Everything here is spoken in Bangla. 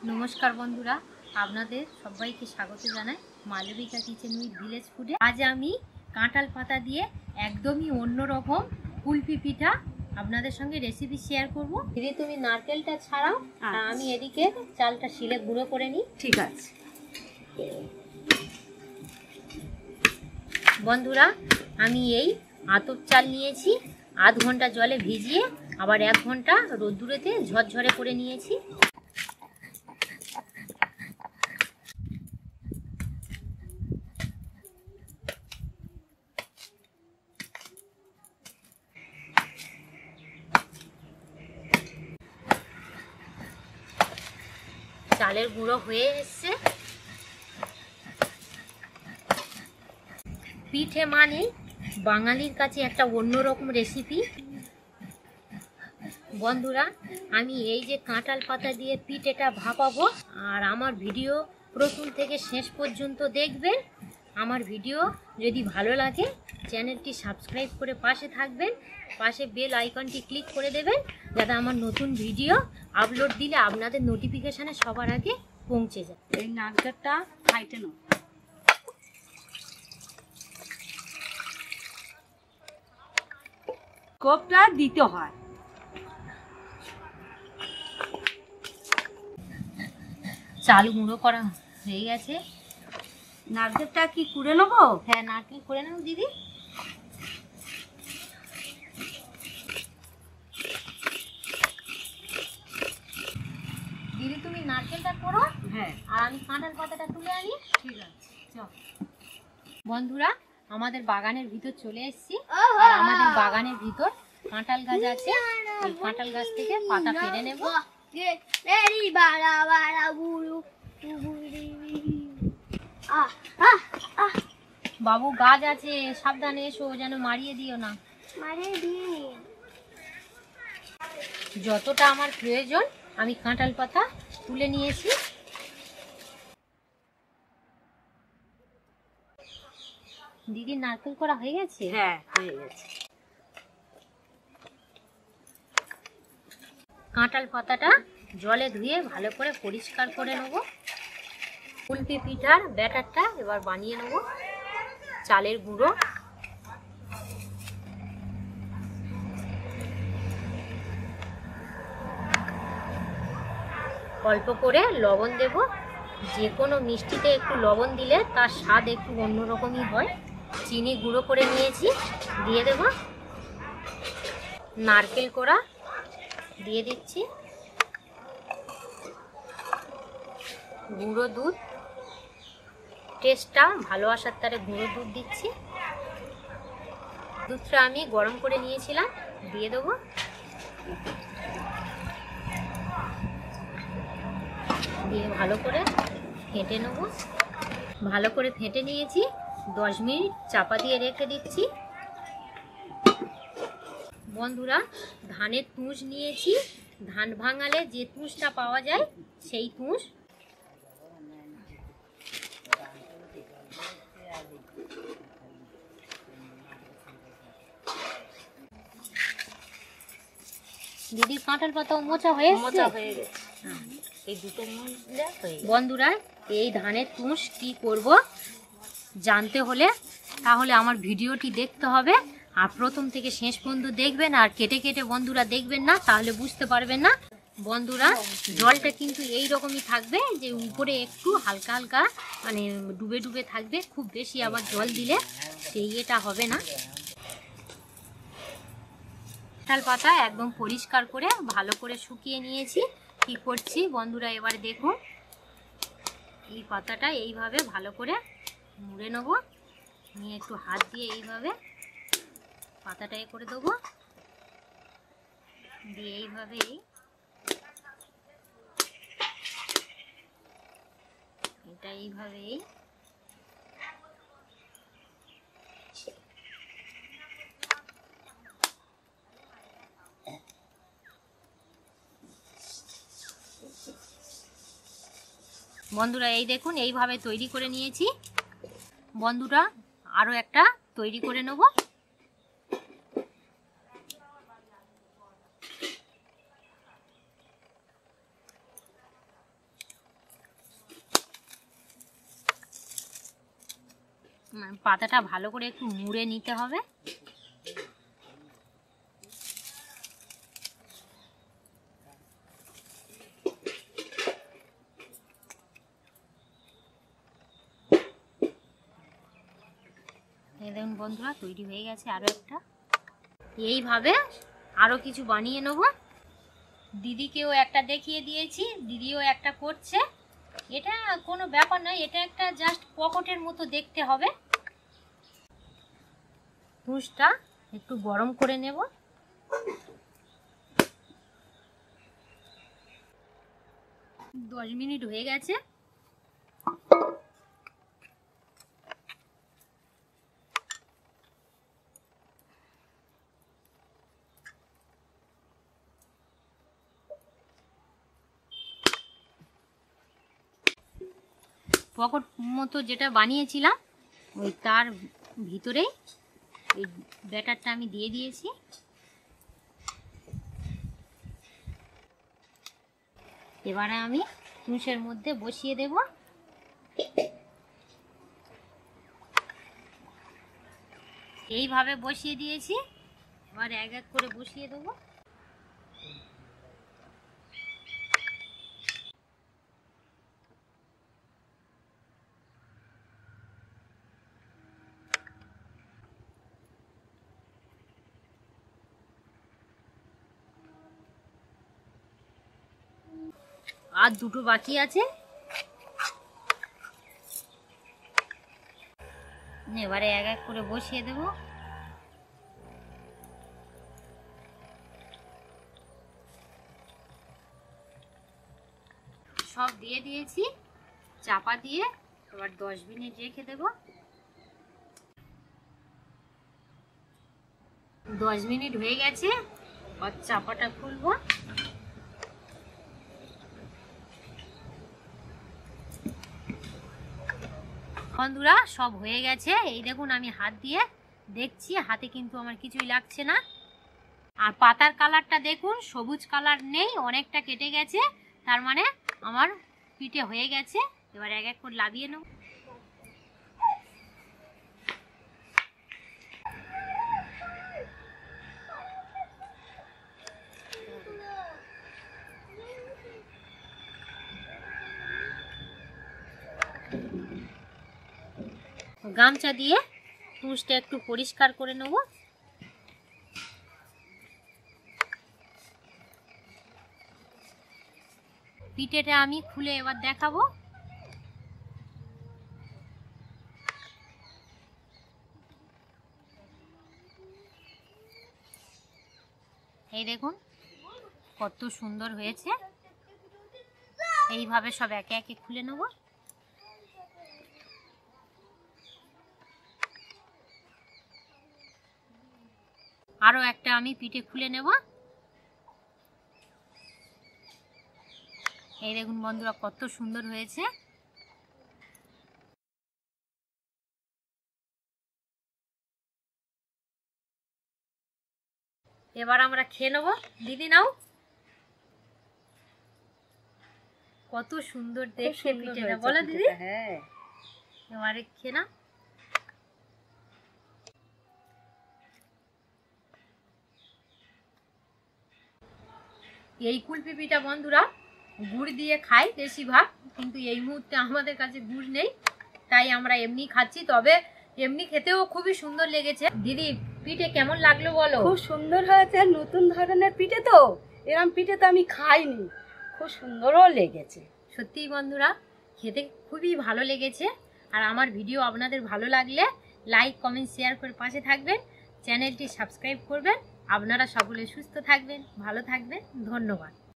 নমস্কার বন্ধুরা, আপনাদের সবাইকে স্বাগত জানাই মালবিকা কিচেন উইথ ভিলেজ ফুডে। আজ আমি কাঁঠাল পাতা দিয়ে একদমই অন্যরকম কুলফি পিঠা আপনাদের সঙ্গে রেসিপি শেয়ার করব। দিদি তুমি নারকেলটা ছাড়াও, আমি এদিকে চালটা শিলে গুঁড়ো করে নিই। ঠিক আছে বন্ধুরা, আমি এই আতপ চাল নিয়েছি, আধ ঘন্টা জলে ভিজিয়ে আবার 1 ঘন্টা রোদ্দুরেতে ঝরঝরে করে নিয়েছি। চালের গুঁড়ো হয়ে এসছে। পিঠে মানে বাঙালির কাছে একটা অন্যরকম রেসিপি। বন্ধুরা, আমি এই যে কাঁঠাল পাতা দিয়ে পিঠেটা ভাপাবো, আর আমার ভিডিও প্রথম থেকে শেষ পর্যন্ত দেখবেন। আমার ভিডিও যদি ভালো লাগে চ্যানেলটি সাবস্ক্রাইব করে পাশে থাকবেন, পাশে বেল আইকনটি ক্লিক করে দেবেন, যাতে আমার নতুন ভিডিও আপলোড দিলে আপনাদের নোটিফিকেশানে সবার আগে পৌঁছে যায়। এই নারকেলটা ফাইটে নাও, কোপটা দিতে হয়। চাল গুঁড়ো করা হয়ে গেছে। নারকেলটা কি কুড়ে নেবো? হ্যাঁ, নারকেল করে নাও দিদি। দিদি তুমি নারকেলটা করো, হ্যাঁ, আর আমি কাঁঠাল পাতাটা তুলে আনি। ঠিক আছে। চল বন্ধুরা, আমাদের বাগানের ভিতর চলে এসেছি। আর আমাদের বাগানের ভিতর কাঁঠাল গাছ আছে। ওই কাঁঠাল গাছ থেকে পাতা পেড়ে নেব। বাবু, গাছ আছে, সাবধানে এসো, যেন মারিয়ে দিও না। যতটা আমার প্রয়োজন আমি কাঁঠাল পাতা তুলে নিয়েছি। দিদি নারকেল করা হয়ে গেছে? হ্যাঁ, হয়ে গেছে। কাঁঠাল পাতাটা জলে ধুয়ে ভালো করে পরিষ্কার করে নেব। কুলফি পিঠার ব্যাটারটা এবার বানিয়ে নেব। চালের গুঁড়ো, অল্প করে লবণ দেব। যে কোনো মিষ্টিতে একটু লবণ দিলে তার স্বাদ একটু অন্যরকমই হয়। চিনি গুঁড়ো করে নিয়েছি, দিয়ে দেব। নারকেল কোড়া দিয়ে দিচ্ছি। গুঁড়ো দুধ, টেস্টটা ভালো আসার তারে গুঁড়ো দুধ দিচ্ছি। দুধটা আমি গরম করে নিয়েছিলাম, দিয়ে দেবো। দিয়ে ভালো করে ফেটে নেব। ভালো করে ফেটে নিয়েছি, 10 মিনিট চাপা দিয়ে রেখে দিচ্ছি। বন্ধুরা, ধানের তুষ নিয়েছি। ধান ভাঙালে যে তুষটা পাওয়া যায় সেই তুষ। দিদি কাঁঠাল পাতাও মোচা হয়ে গেছে। এই দুটো বন্ধুরা, এই ধানের তুষ কি করব জানতে হলে তাহলে আমার ভিডিওটি দেখতে হবে। আর প্রথম থেকে শেষ পর্যন্ত দেখবেন, আর কেটে কেটে বন্ধুরা দেখবেন না, তাহলে বুঝতে পারবেন না। বন্ধুরা, জলটা কিন্তু এই রকমই থাকবে, যে উপরে একটু হালকা হালকা মানে ডুবে ডুবে থাকবে। খুব বেশি আবার জল দিলে সেই এটা হবে না। কাঁঠাল পাতা একদম পরিষ্কার করে ভালো করে শুকিয়ে নিয়েছি। কি করছি বন্ধুরা, এবারে দেখুন। এই পাতাটা এইভাবে ভালো করে মুড়ে নেব, নিয়ে একটু হাত দিয়ে এইভাবে পাতাটা করে দেবো, দিয়ে এইভাবে এটা এইভাবেই বন্ধুরা, এই দেখুন এইভাবে তৈরি করে নিয়েছি। বন্ধুরা, আরো একটা তৈরি করে নেব। পাতাটা ভালো করে একটু মুড়ে নিতে হবে। দেখুন বন্ধুরা, তৈরি হয়ে গেছে আরো একটা। এইভাবে আরো কিছু বানিয়ে নেব। দিদিকেও একটা দেখিয়ে দিয়েছি, দিদিও একটা করছে। এটা কোনো ব্যাপার নয়, এটা একটা জাস্ট পকেটের মতো দেখতে হবে। তুষটা একটু গরম করে নেব। দশ মিনিট হয়ে গেছে। পকেট মতো যেটা বানিয়েছিলাম ওই তার ভিতরেই এই ব্যাটারটা আমি দিয়ে দিয়েছি। এবারে আমি তুষের মধ্যে বসিয়ে দেব। এইভাবে বসিয়ে দিয়েছি, এবার এক এক করে বসিয়ে দেবো। আর দুটো বাকি আছে। এবারে এক এক করে বসিয়ে দেব। সব দিয়ে দিয়েছি, চাপা দিয়ে এবার 10 মিনিট রেখে দেব। 10 মিনিট হয়ে গেছে, আর চাপাটা খুলবো। বন্ধুরা সব হয়ে গেছে। এই দেখুন, আমি হাত দিয়ে দেখছি, হাতে কিন্তু আমার কিছুই লাগছে না। আর পাতার কালারটা দেখুন, সবুজ কালার নেই, অনেকটা কেটে গেছে, তার মানে আমার পিঠে হয়ে গেছে। এবার এক এক করে লাভিয়ে নেব। গামছা দিয়ে তুষটা একটু পরিষ্কার করে নেব। পিঠেটা আমি খুলে এবার দেখাবো। এই দেখুন কত সুন্দর হয়েছে। এইভাবে সব একে একে খুলে নেব। আরো একটা আমি পিঠে খুলে নেব। এই দেখুন বন্ধুরা কত সুন্দর হয়েছে। এবার আমরা খেয়ে নেব। দিদি নাও, কত সুন্দর দেখতে পিঠেটা, বলো দিদি? হ্যাঁ, এবারে খেয়ে না। এই কুলপি পিঠা বন্ধুরা গুড় দিয়ে খাই বেশিরভাগ, কিন্তু এই মুহূর্তে আমাদের কাছে গুড় নেই, তাই আমরা এমনি খাচ্ছি। তবে এমনি খেতেও খুবই সুন্দর লেগেছে। দিদি পিঠে কেমন লাগলো বলো? খুব সুন্দর হয়েছে। নতুন ধরনের পিঠে তো, এরকম পিঠে তো আমি খাইনি, খুব সুন্দরও লেগেছে। সত্যিই বন্ধুরা খেতে খুবই ভালো লেগেছে। আর আমার ভিডিও আপনাদের ভালো লাগলে লাইক কমেন্ট শেয়ার করে পাশে থাকবেন, চ্যানেলটি সাবস্ক্রাইব করবেন। আপনারা সকলে সুস্থ থাকবেন, ভালো থাকবেন। ধন্যবাদ।